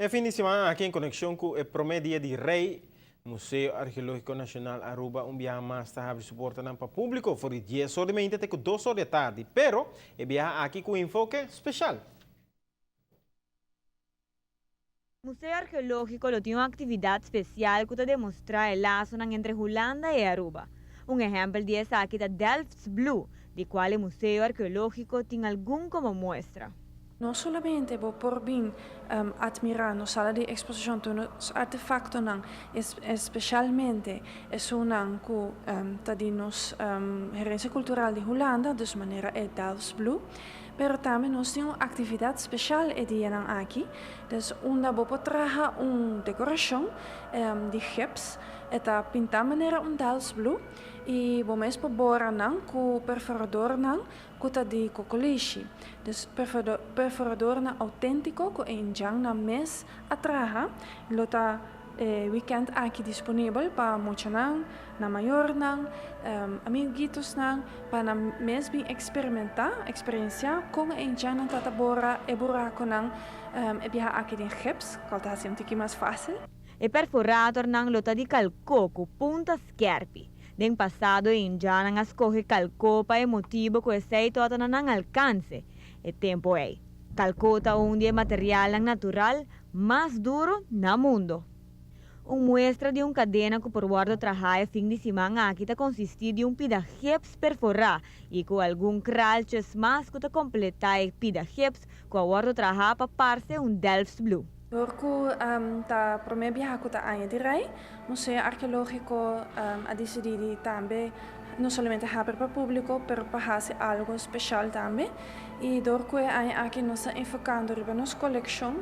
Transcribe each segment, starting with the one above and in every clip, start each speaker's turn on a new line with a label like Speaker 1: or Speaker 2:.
Speaker 1: É fim de semana aqui em conexão com o primeiro dia de Rei, Museu Arqueológico Nacional Aruba, viaje mais está a suportar para o público, foi 10 horas da manhã até 2 horas da tarde, pero é viaje aqui com enfoque especial.
Speaker 2: O Museu Arqueológico tem uma atividade especial que demonstra o laço entre Holanda e Aruba. Exemplo disso aqui é Delft's Blue, de qual o Museu Arqueológico tem algum como mostra.
Speaker 3: Não solamente vou por bem admirar na sala de exposição os artefactos, especialmente é um que está nos herência cultural de Holanda, de maneira é Delft's Blue, pero também nós temos uma atividade especial aqui, onde vou trazer uma decoração de gips, está pintada maneira Delft's Blue, e vou mesmo borar com o perforador que de cocolishi. Dus perforador autêntico que enjang na mes atraha, lota weekend aqui disponível para muitos na maior amiguitos para na mesmo experienciar como enjang na tatabora e buraco e viajar aqui de gips, que está sendo um mais fácil.
Speaker 2: E perforador lota de calcoco punta scherpi. Den passado em já não escorre calco para motivo que sei todo não alcance. E tempo é. Calcota onde material natural mais duro no mundo. Muestra de cadena que por guardo trabalho fim de semana aqui consiste de pidajeps perforar e com algum cralches mais que completar pidajeps que o guardo trabalho para parte Delft's Blue.
Speaker 3: Porque tá primeiro viagem que tá aí de rei, o Museu Arqueológico a decidido também não somente abrir para o público, mas para fazer algo especial também. E porque aqui nós estamos enfocando na nossa coleção,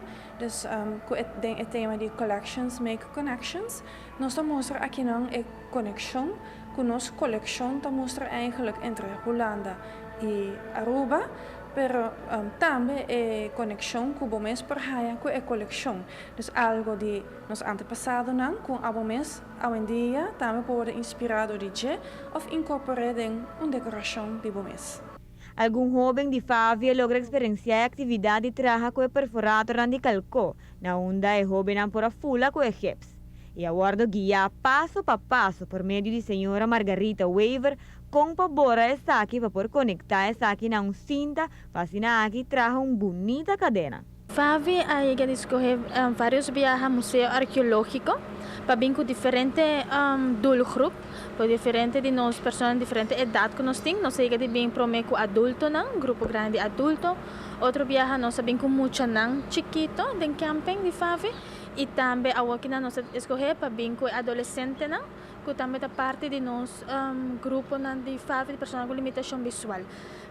Speaker 3: com o tema de Collections Make Connections, nós mostramos aqui a conexão com nossa coleção, mostra eigenlijk entre Holanda e Aruba. Pero também é conexão com o mês por aí com a coleção. Dus algo de nos antepassado com o mês hoje em dia também pode inspirado de je of incorporar em uma decoração de o mês.
Speaker 2: Algum jovem de Favia logra experienciar a atividade de trabalho com o perforador de calco, na onda é jovem por a fula com o gips. E aguardo guia passo a passo por meio de senhora Margarita Weaver com pabora essa aqui para poder conectar essa aqui na cinta, fascina aqui traz uma bonita cadena.
Speaker 4: Favi aí que discorre vários viagens ao museu arqueológico para vir com diferente dulgrup, para diferente de nós pessoas de diferente idade que nós temos, nós sei que de vir para com adulto não, grupo grande de adulto, outro viagem nós vem com muito não chiquito, de camping de Favi. E também a aqui nós escolher para vir com adolescente não, que também é parte de nosso grupo de Favi de pessoas com limitação visual.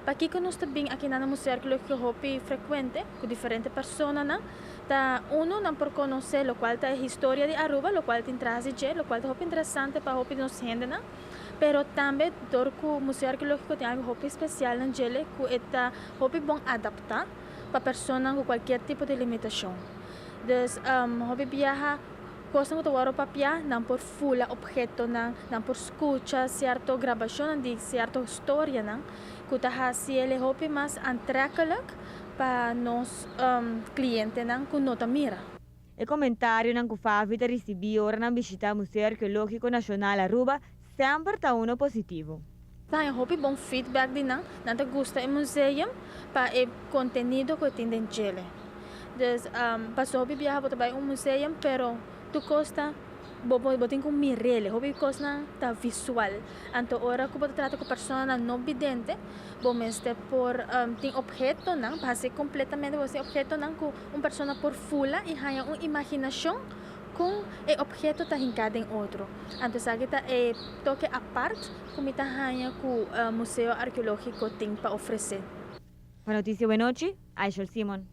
Speaker 4: Para aqui que nós também aqui no Museu Arqueológico hopi frequente com diferentes pessoas não, tá não por conhecer o qual é a história de Aruba, o qual tem traje, o qual é interessante para hopi nos gente não. Pero também dor que o Museu Arqueológico tem algo hopi especial na gele que está hopi bom adaptar para pessoas com qualquer tipo de limitação. Dus hobby viaja coisa que eu papia não por fula objeto não por escuta certa gravação de certa história não que tá fazendo hobby mais atraente para nós clientes não que nota mira.
Speaker 2: O comentário que Favita recebeu ora na visita ao Museu Arqueológico Nacional Aruba sempre está positivo.
Speaker 4: Tem hobby bom feedback de não te gusta o museu para o conteúdo que tem dentro. Dus passou a viajar para museu, pero tu costa botem com mirele, hobby costa tá visual. Então ora que você trata com pessoa não vidente, bom este por tem objeto não, para completamente você objeto não com uma pessoa por fula e há uma imaginação com o objeto tá hincado em outro. Então sabe tá é toque a parte como tá há que o Museu Arqueológico tem para oferecer.
Speaker 2: Boa notícia, boa noite. Aisha Simon.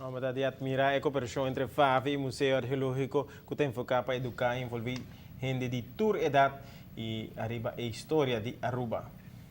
Speaker 1: Vamos a admirar a cooperação entre Favi e o Museu Arqueológico que tem focado para educar e envolver gente de toda idade e arriba a história de Aruba.